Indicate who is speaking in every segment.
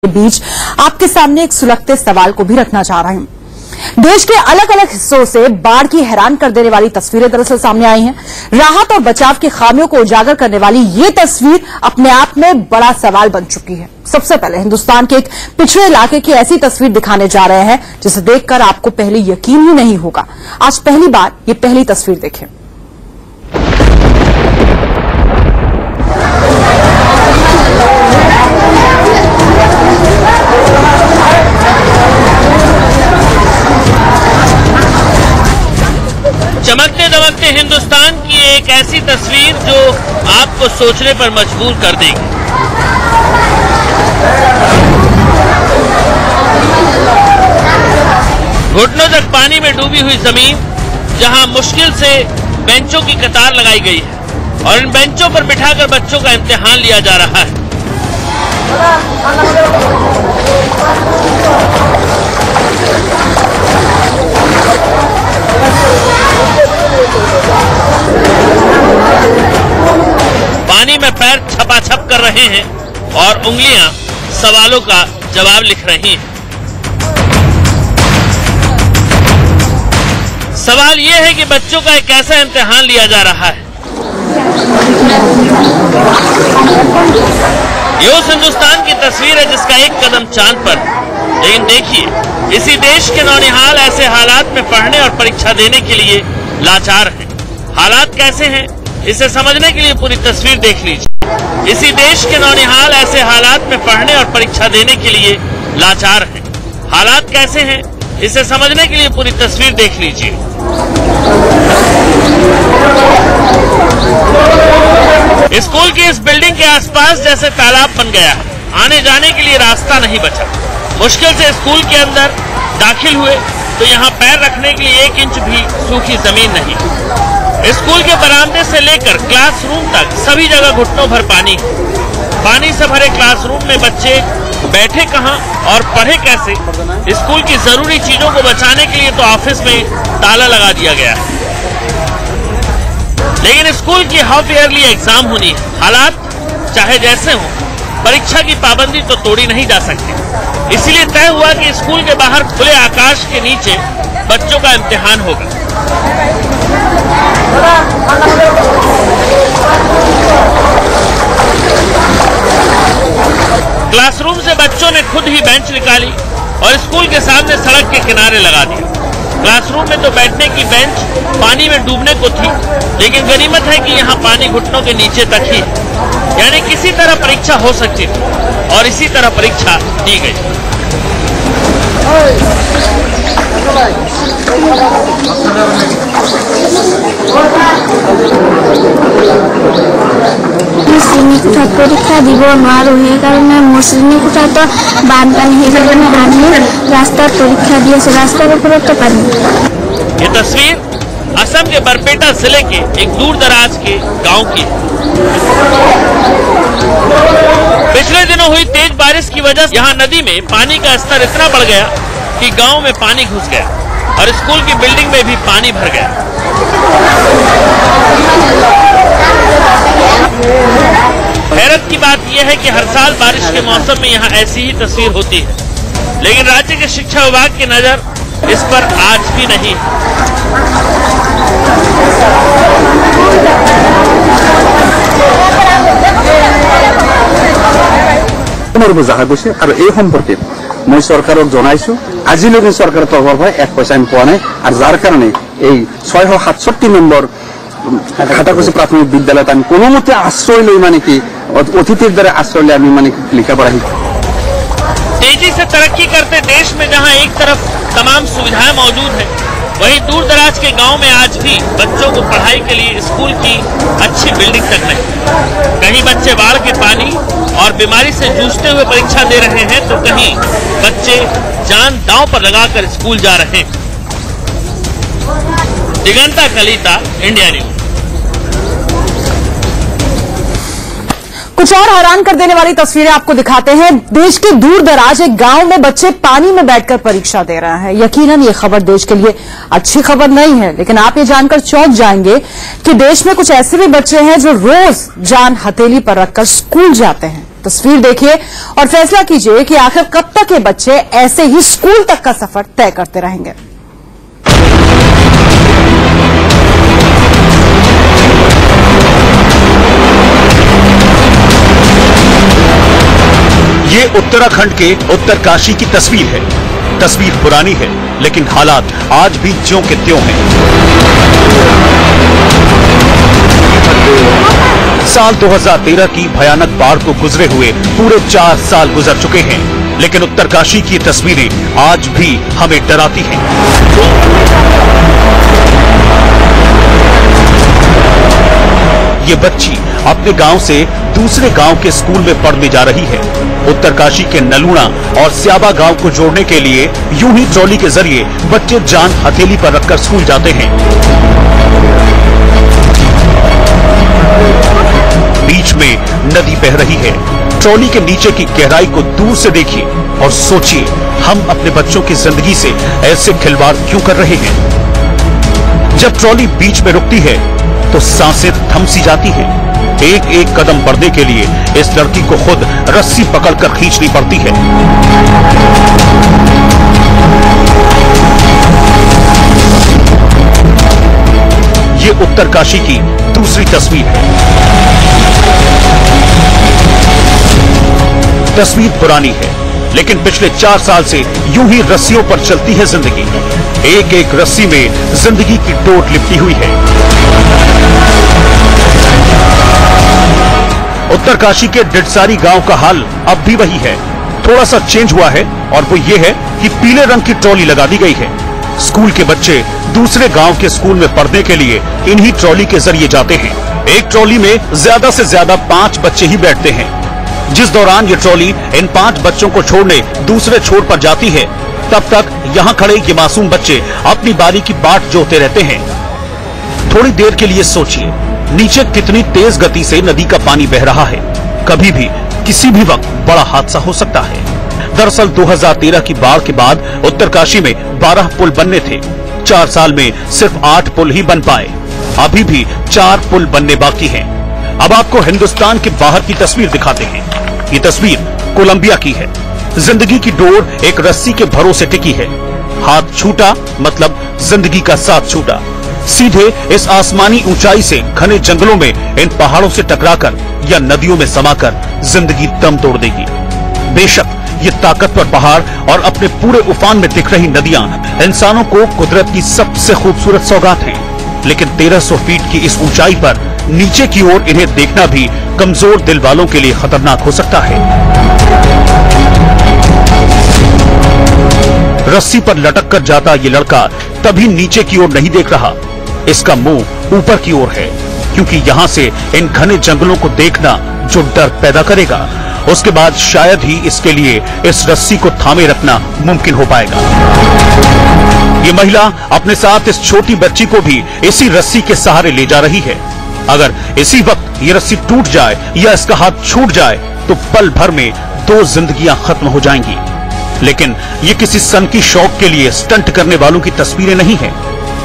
Speaker 1: के बीच आपके सामने एक सुलगते सवाल को भी रखना चाह रहे हैं। देश के अलग अलग हिस्सों से बाढ़ की हैरान कर देने वाली तस्वीरें दरअसल सामने आई हैं। राहत और बचाव की खामियों को उजागर करने वाली ये तस्वीर अपने आप में बड़ा सवाल बन चुकी है। सबसे पहले हिंदुस्तान के एक पिछड़े इलाके की ऐसी तस्वीर दिखाने जा रहे हैं जिसे देखकर आपको पहले यकीन ही नहीं होगा। आज पहली बार ये पहली तस्वीर देखें।
Speaker 2: चमकते दमकते हिंदुस्तान की एक ऐसी तस्वीर जो आपको सोचने पर मजबूर कर देगी। घुटनों तक पानी में डूबी हुई जमीन, जहां मुश्किल से बेंचों की कतार लगाई गई है और इन बेंचों पर बिठाकर बच्चों का इम्तिहान लिया जा रहा है। पानी में पैर छपाछप कर रहे हैं और उंगलियां सवालों का जवाब लिख रही हैं। सवाल यह है कि बच्चों का एक ऐसा इम्तिहान लिया जा रहा है। ये उस हिंदुस्तान की तस्वीर है जिसका एक कदम चांद पर है। लेकिन देखिए, इसी देश के नौनिहाल ऐसे हालात में पढ़ने और परीक्षा देने के लिए लाचार हैं। हालात कैसे हैं, इसे समझने के लिए पूरी तस्वीर देख लीजिए। इसी देश के नौनिहाल ऐसे हालात में पढ़ने और परीक्षा देने के लिए लाचार हैं। हालात कैसे हैं, इसे समझने के लिए पूरी तस्वीर देख लीजिए। स्कूल की इस बिल्डिंग के आसपास जैसे तालाब बन गया है। आने जाने के लिए रास्ता नहीं बचा। मुश्किल से स्कूल के अंदर दाखिल हुए तो यहाँ पैर रखने के लिए 1 इंच भी सूखी जमीन नहीं। स्कूल के बरामदे से लेकर क्लासरूम तक सभी जगह घुटनों भर पानी। पानी से भरे क्लासरूम में बच्चे बैठे कहां और पढ़े कैसे? स्कूल की जरूरी चीजों को बचाने के लिए तो ऑफिस में ताला लगा दिया गया है। लेकिन स्कूल की हाफ ईयरली एग्जाम होनी है। हालात चाहे जैसे हो, परीक्षा की पाबंदी तो तोड़ी नहीं जा सकती। इसलिए तय हुआ कि स्कूल के बाहर खुले आकाश के नीचे बच्चों का इम्तिहान होगा। क्लासरूम से बच्चों ने खुद ही बेंच निकाली और स्कूल के सामने सड़क के किनारे लगा दिया। क्लासरूम में तो बैठने की बेंच पानी में डूबने को थी, लेकिन गनीमत है कि यहाँ पानी घुटनों के नीचे तक ही है। यानी किसी तरह परीक्षा हो सकती थी और इसी तरह परीक्षा दी गई।
Speaker 3: শ্রেণীকোঠাত পরীক্ষা দিব নোৱাৰো, সেইকাৰণে মোৰ শ্ৰেণীকোঠাতো বানপানী, সেইকাৰণে আমি ৰাস্তাত পৰীক্ষা দি আছো। ৰাস্তাৰ ওপৰতো পানী।
Speaker 2: ये तस्वीर असम के बरपेटा जिले के एक दूर दराज के गांव की है। पिछले दिनों हुई तेज बारिश की वजह से यहाँ नदी में पानी का स्तर इतना बढ़ गया कि गांव में पानी घुस गया और स्कूल की बिल्डिंग में भी पानी भर गया। हैरत की बात यह है कि हर साल बारिश के मौसम में यहाँ ऐसी ही तस्वीर होती है, लेकिन राज्य के शिक्षा विभाग की नजर इस पर आज भी नहीं है।
Speaker 4: বুজা গৈছে আৰু এই সম্পৰ্কে মই চৰকাৰক জনাইছো। আজিলৈকে চৰকাৰৰ তৰফৰ পৰা 1 পইচা আমি পোৱা নাই আৰু যাৰ কাৰণে এই 667 নম্বৰ ঘাটাকুছি প্ৰাথমিক বিদ্যালয়ত আমি কোনোমতে আশ্ৰয় লৈ মানে কি অতিথিৰ দ্বাৰা আশ্ৰয় লৈ আমি মানে লিখা পঢ়া শিকো।
Speaker 2: तेजी से तरक्की करते देश में जहां एक तरफ तमाम सुविधाएं मौजूद हैं, वहीं दूर दराज के गांव में आज भी बच्चों को पढ़ाई के लिए स्कूल की अच्छी बिल्डिंग तक नहीं। कहीं बच्चे बाढ़ के पानी और बीमारी से जूझते हुए परीक्षा दे रहे हैं तो कहीं बच्चे जान दांव पर लगाकर स्कूल जा रहे हैं। Diganta Kalita, India news.
Speaker 1: कुछ और हैरान कर देने वाली तस्वीरें आपको दिखाते हैं। देश के दूर दराज एक गांव में बच्चे पानी में बैठकर परीक्षा दे रहे हैं। यकीनन ये खबर देश के लिए अच्छी खबर नहीं है, लेकिन आप ये जानकर चौंक जाएंगे कि देश में कुछ ऐसे भी बच्चे हैं जो रोज जान हथेली पर रखकर स्कूल जाते हैं। तस्वीर देखिए और फैसला कीजिए कि आखिर कब तक ये बच्चे ऐसे ही स्कूल तक का सफर तय करते रहेंगे।
Speaker 5: ये उत्तराखंड के उत्तरकाशी की तस्वीर है। तस्वीर पुरानी है, लेकिन हालात आज भी ज्यों के त्यों हैं। साल 2013 की भयानक बाढ़ को गुजरे हुए पूरे 4 साल गुजर चुके हैं, लेकिन उत्तरकाशी की तस्वीरें आज भी हमें डराती हैं। ये बच्ची अपने गांव से दूसरे गांव के स्कूल में पढ़ने जा रही है। उत्तरकाशी के नलूणा और स्याबा गांव को जोड़ने के लिए यूं ही ट्रॉली के जरिए बच्चे जान हथेली पर रखकर स्कूल जाते हैं। बीच में नदी बह रही है। ट्रॉली के नीचे की गहराई को दूर से देखिए और सोचिए, हम अपने बच्चों की जिंदगी से ऐसे खिलवाड़ क्यों कर रहे हैं। जब ट्रॉली बीच में रुकती है तो सांसें थम सी जाती हैं। एक एक कदम बढ़ने के लिए इस लड़की को खुद रस्सी पकड़कर खींचनी पड़ती है। ये उत्तरकाशी की दूसरी तस्वीर है। तस्वीर पुरानी है, लेकिन पिछले 4 साल से यूं ही रस्सियों पर चलती है जिंदगी। एक एक रस्सी में जिंदगी की डोर लिपटी हुई है। उत्तरकाशी के डिडसारी गांव का हाल अब भी वही है। थोड़ा सा चेंज हुआ है और वो ये है कि पीले रंग की ट्रॉली लगा दी गई है। स्कूल के बच्चे दूसरे गांव के स्कूल में पढ़ने के लिए इन्हीं ट्रॉली के जरिए जाते हैं। एक ट्रॉली में ज्यादा से ज्यादा 5 बच्चे ही बैठते हैं। जिस दौरान ये ट्रॉली इन 5 बच्चों को छोड़ने दूसरे छोर पर जाती है, तब तक यहाँ खड़े ये मासूम बच्चे अपनी बारी की बाट जोते रहते हैं। थोड़ी देर के लिए सोचिए, नीचे कितनी तेज गति से नदी का पानी बह रहा है। कभी भी किसी भी वक्त बड़ा हादसा हो सकता है। दरअसल 2013 की बाढ़ के बाद उत्तरकाशी में 12 पुल बनने थे। 4 साल में सिर्फ 8 पुल ही बन पाए। अभी भी 4 पुल बनने बाकी हैं। अब आपको हिंदुस्तान के बाहर की तस्वीर दिखाते हैं। ये तस्वीर कोलंबिया की है। जिंदगी की डोर एक रस्सी के भरोसे टिकी है। हाथ छूटा मतलब जिंदगी का साथ छूटा। सीधे इस आसमानी ऊंचाई से घने जंगलों में इन पहाड़ों से टकराकर या नदियों में समाकर जिंदगी दम तोड़ देगी। बेशक ये ताकतवर पहाड़ और अपने पूरे उफान में दिख रही नदियां इंसानों को कुदरत की सबसे खूबसूरत सौगात हैं, लेकिन 1300 फीट की इस ऊंचाई पर नीचे की ओर इन्हें देखना भी कमजोर दिल वालों के लिए खतरनाक हो सकता है। रस्सी पर लटक कर जाता ये लड़का तभी नीचे की ओर नहीं देख रहा। इसका मुंह ऊपर की ओर है, क्योंकि यहाँ से इन घने जंगलों को देखना जो डर पैदा करेगा, उसके बाद शायद ही इसके लिए इस रस्सी को थामे रखना मुमकिन हो पाएगा। ये महिला अपने साथ इस छोटी बच्ची को भी इसी रस्सी के सहारे ले जा रही है। अगर इसी वक्त ये रस्सी टूट जाए या इसका हाथ छूट जाए तो पल भर में 2 जिंदगियां खत्म हो जाएंगी। लेकिन ये किसी सन की शौक के लिए स्टंट करने वालों की तस्वीरें नहीं हैं,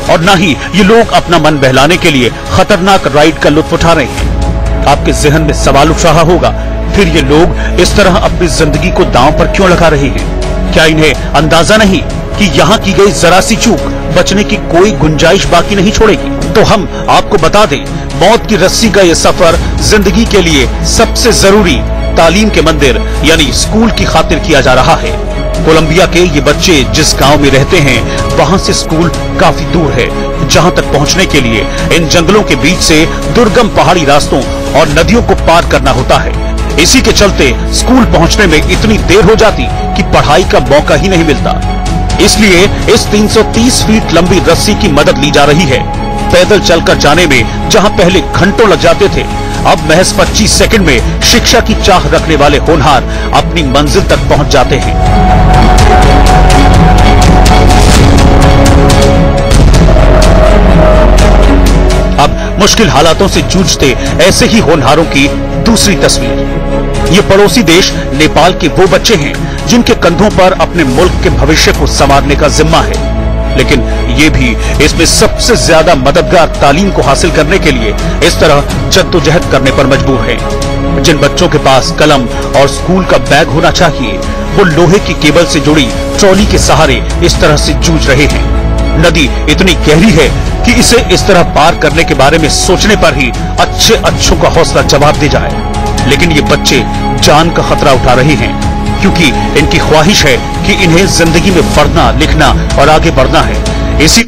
Speaker 5: और न ही ये लोग अपना मन बहलाने के लिए खतरनाक राइड का लुत्फ उठा रहे हैं। आपके जहन में सवाल उठ रहा होगा, फिर ये लोग इस तरह अपनी जिंदगी को दांव पर क्यों लगा रहे हैं? क्या इन्हें अंदाजा नहीं कि यहाँ की गई जरा सी चूक बचने की कोई गुंजाइश बाकी नहीं छोड़ेगी? तो हम आपको बता दें, मौत की रस्सी का ये सफर जिंदगी के लिए सबसे जरूरी तालीम के मंदिर यानी स्कूल की खातिर किया जा रहा है। कोलंबिया के ये बच्चे जिस गांव में रहते हैं, वहां से स्कूल काफी दूर है, जहां तक पहुंचने के लिए इन जंगलों के बीच से दुर्गम पहाड़ी रास्तों और नदियों को पार करना होता है। इसी के चलते स्कूल पहुंचने में इतनी देर हो जाती कि पढ़ाई का मौका ही नहीं मिलता। इसलिए इस 330 फीट लंबी रस्सी की मदद ली जा रही है। पैदल चलकर जाने में जहां पहले घंटों लग जाते थे, अब महज 25 सेकंड में शिक्षा की चाह रखने वाले होनहार अपनी मंजिल तक पहुंच जाते हैं। अब मुश्किल हालातों से जूझते ऐसे ही होनहारों की दूसरी तस्वीर। ये पड़ोसी देश नेपाल के वो बच्चे हैं जिनके कंधों पर अपने मुल्क के भविष्य को संवारने का जिम्मा है, लेकिन ये भी इसमें सबसे ज्यादा मददगार तालीम को हासिल करने के लिए इस तरह जद्दोजहद करने पर मजबूर हैं। जिन बच्चों के पास कलम और स्कूल का बैग होना चाहिए, वो लोहे की केबल से जुड़ी ट्रॉली के सहारे इस तरह से जूझ रहे हैं। नदी इतनी गहरी है कि इसे इस तरह पार करने के बारे में सोचने पर ही अच्छों का हौसला जवाब दे जाए, लेकिन ये बच्चे जान का खतरा उठा रहे हैं क्योंकि इनकी ख्वाहिश है कि इन्हें जिंदगी में पढ़ना, लिखना और आगे बढ़ना है। इसी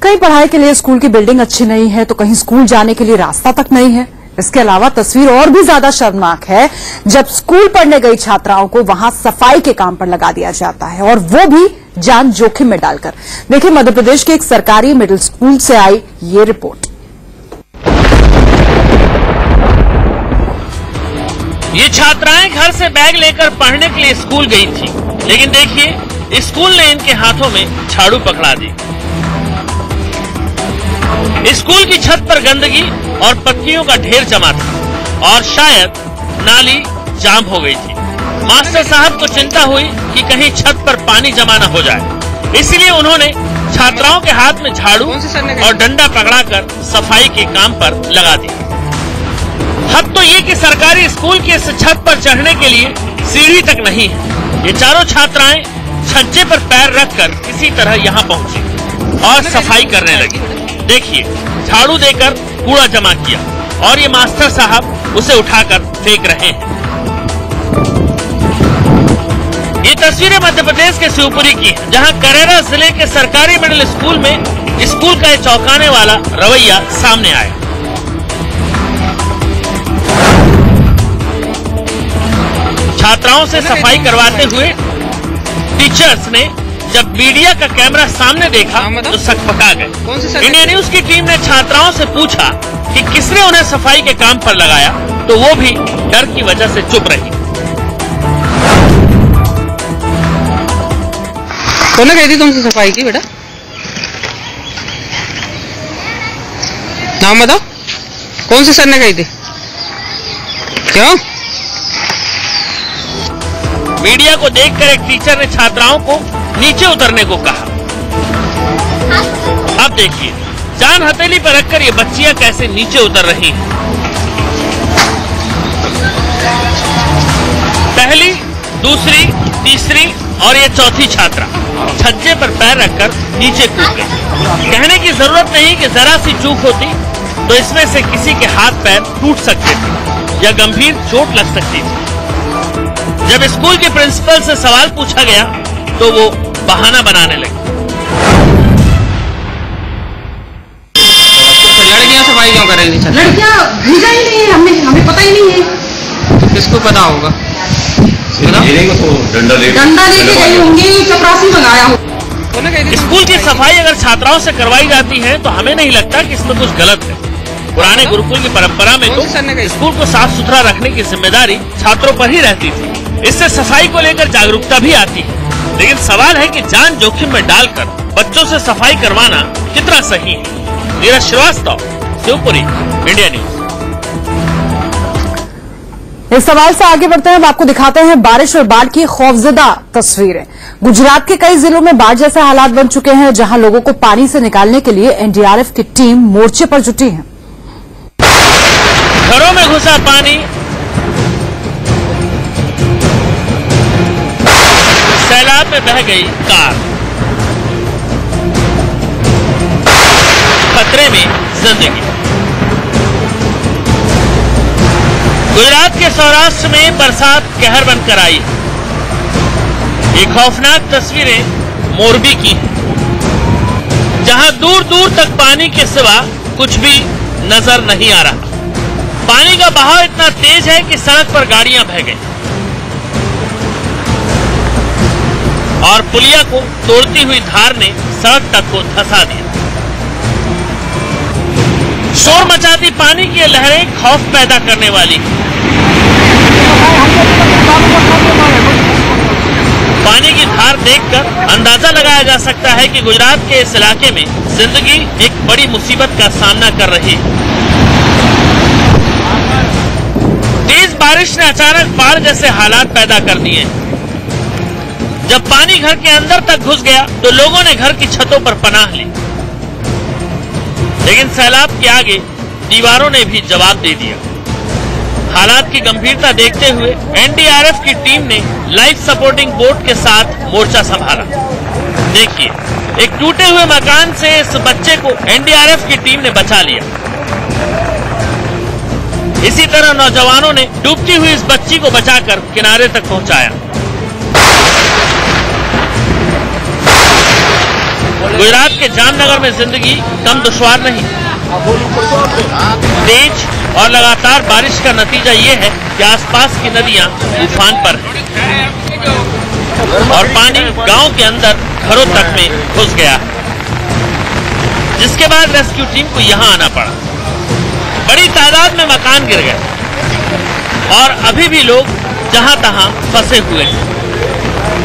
Speaker 1: कहीं पढ़ाई के लिए स्कूल की बिल्डिंग अच्छी नहीं है तो कहीं स्कूल जाने के लिए रास्ता तक नहीं है। इसके अलावा तस्वीर और भी ज्यादा शर्मनाक है जब स्कूल पढ़ने गई छात्राओं को वहां सफाई के काम पर लगा दिया जाता है, और वो भी जान जोखिम में डालकर। देखिए मध्य प्रदेश के एक सरकारी मिडिल स्कूल से आई ये रिपोर्ट।
Speaker 2: ये छात्राएं घर से बैग लेकर पढ़ने के लिए स्कूल गई थी, लेकिन देखिए स्कूल ने इनके हाथों में झाड़ू पकड़ा दी। स्कूल की छत पर गंदगी और पत्तियों का ढेर जमा था और शायद नाली जाम हो गई थी। मास्टर साहब को चिंता हुई कि कहीं छत पर पानी जमा न हो जाए, इसलिए उन्होंने छात्राओं के हाथ में झाड़ू और डंडा पकड़ाकर सफाई के काम पर लगा दिया। हद तो ये कि सरकारी स्कूल की इस छत पर चढ़ने के लिए सीढ़ी तक नहीं है। ये चारों छात्राएं छज्जे पर पैर रखकर किसी तरह यहाँ पहुंची और सफाई करने लगी। देखिए झाड़ू देकर कूड़ा जमा किया और ये मास्टर साहब उसे उठाकर फेंक रहे हैं। ये तस्वीरें मध्य प्रदेश के शिवपुरी की हैं, जहां करेरा जिले के सरकारी मिडिल स्कूल में स्कूल का चौंकाने वाला रवैया सामने आया। छात्राओं से सफाई करवाते हुए टीचर्स ने जब मीडिया का कैमरा सामने देखा तो सकपका गए। इंडिया न्यूज की टीम ने छात्राओं से पूछा कि किसने उन्हें सफाई के काम पर लगाया, तो वो भी डर की वजह से चुप रही।
Speaker 6: कौन कही थी तुमसे सफाई की बेटा? नाम बताओ, कौन से सर ने कही थी? क्यों?
Speaker 2: मीडिया को देखकर एक टीचर ने छात्राओं को नीचे उतरने को कहा। अब देखिए जान हथेली पर रखकर ये बच्चियां कैसे नीचे उतर रही हैं। पहली, दूसरी, तीसरी और ये चौथी छात्रा छज्जे पर पैर रखकर नीचे कूद गई। कहने की जरूरत नहीं कि जरा सी चूक होती तो इसमें से किसी के हाथ पैर टूट सकते थे या गंभीर चोट लग सकती थी। जब स्कूल के प्रिंसिपल से सवाल पूछा गया तो वो बहाना बनाने लगे।
Speaker 6: लड़कियां सफाई क्यों करेंगी?
Speaker 7: लड़कियां भेजा ही नहीं है, हमें पता ही नहीं है।
Speaker 6: तो किसको पता होगा?
Speaker 7: डंडा लेके गई होंगी, चपरासी मंगाया हो।
Speaker 2: स्कूल की सफाई अगर छात्राओं से करवाई जाती है तो हमें नहीं लगता कि इसमें कुछ गलत है। पुराने गुरुकुल की परंपरा में तो स्कूल को साफ सुथरा रखने की जिम्मेदारी छात्रों पर ही रहती थी। इससे सफाई को लेकर जागरूकता भी आती है, लेकिन सवाल है कि जान जोखिम में डालकर बच्चों से सफाई करवाना कितना सही है। Neeraj Shrivastava, Shivpuri, India news.
Speaker 1: इस सवाल से आगे बढ़ते हैं। अब आपको दिखाते हैं बारिश और बाढ़ की खौफजदा तस्वीरें। गुजरात के कई जिलों में बाढ़ जैसे हालात बन चुके हैं, जहां लोगों को पानी से निकालने के लिए एनडीआरएफ की टीम मोर्चे पर जुटी है।
Speaker 2: घरों में घुसा पानी, सैलाब में बह गई कार, खतरे में जिंदगी। गुजरात के सौराष्ट्र में बरसात कहर बनकर आई। ये खौफनाक तस्वीरें मोरबी की हैं, जहां दूर दूर तक पानी के सिवा कुछ भी नजर नहीं आ रहा। पानी का बहाव इतना तेज है कि सड़क पर गाड़ियां बह गई और पुलिया को तोड़ती हुई धार ने सड़क तक को धंसा दिया। शोर मचाती पानी की लहरें खौफ पैदा करने वाली हैं। पानी की धार देखकर अंदाजा लगाया जा सकता है कि गुजरात के इस इलाके में जिंदगी एक बड़ी मुसीबत का सामना कर रही है। तेज बारिश ने अचानक बाढ़ जैसे हालात पैदा कर दिए। जब पानी घर के अंदर तक घुस गया तो लोगों ने घर की छतों पर पनाह ली, लेकिन सैलाब के आगे दीवारों ने भी जवाब दे दिया। हालात की गंभीरता देखते हुए एनडीआरएफ की टीम ने लाइफ सपोर्टिंग बोट के साथ मोर्चा संभाला। देखिए, एक टूटे हुए मकान से इस बच्चे को एनडीआरएफ की टीम ने बचा लिया। इसी तरह नौजवानों ने डूबती हुई इस बच्ची को बचाकर किनारे तक पहुंचाया। गुजरात के जामनगर में जिंदगी कम दुश्वार नहीं। तेज और लगातार बारिश का नतीजा ये है कि आसपास की नदियां उफान पर हैं और पानी गांव के अंदर घरों तक में घुस गया, जिसके बाद रेस्क्यू टीम को यहां आना पड़ा। बड़ी तादाद में मकान गिर गए और अभी भी लोग जहां तहां फंसे हुए हैं।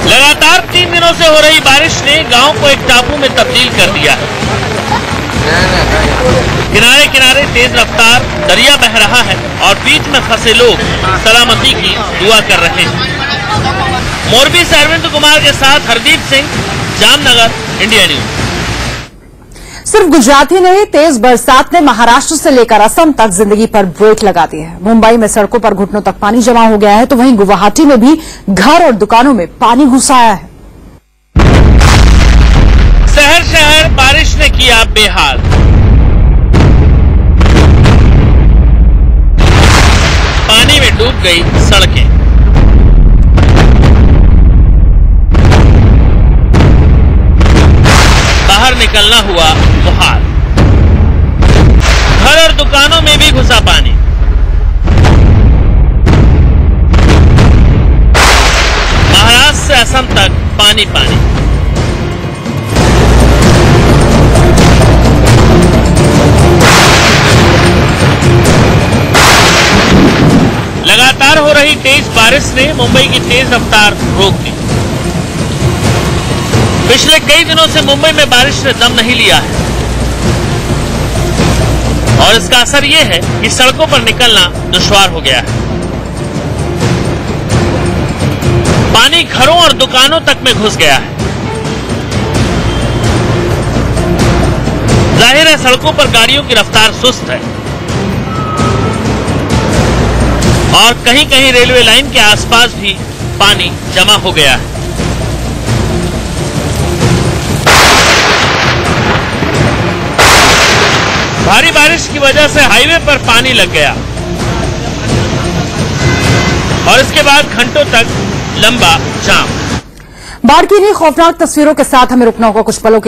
Speaker 2: लगातार 3 दिनों से हो रही बारिश ने गांव को एक टापू में तब्दील कर दिया है। किनारे किनारे तेज रफ्तार दरिया बह रहा है और बीच में फंसे लोग सलामती की दुआ कर रहे हैं। मोरबी से अरविंद कुमार के साथ हरदीप सिंह, जामनगर, इंडिया न्यूज।
Speaker 1: सिर्फ गुजरात ही नहीं, तेज बरसात ने महाराष्ट्र से लेकर असम तक जिंदगी पर ब्रेक लगा दी है। मुंबई में सड़कों पर घुटनों तक पानी जमा हो गया है, तो वहीं गुवाहाटी में भी घर और दुकानों में पानी घुस आया है।
Speaker 2: शहर शहर बारिश ने किया बेहाल। पानी में डूब गई सड़कें। बाहर निकलना हुआ मुहाल। घर और दुकानों में भी घुसा पानी। महाराष्ट्र से असम तक पानी पानी। लगातार हो रही तेज बारिश ने मुंबई की तेज रफ्तार रोक दी। पिछले कई दिनों से मुंबई में बारिश ने दम नहीं लिया है और इसका असर यह है कि सड़कों पर निकलना दुश्वार हो गया है। पानी घरों और दुकानों तक में घुस गया है। जाहिर है सड़कों पर गाड़ियों की रफ्तार सुस्त है और कहीं कहीं रेलवे लाइन के आसपास भी पानी जमा हो गया है। भारी बारिश की वजह से हाईवे पर पानी लग गया और इसके बाद घंटों तक लंबा जाम।
Speaker 1: बाढ़ की इन्हीं खौफनाक तस्वीरों के साथ हमें रुकना होगा कुछ पलों के लिए।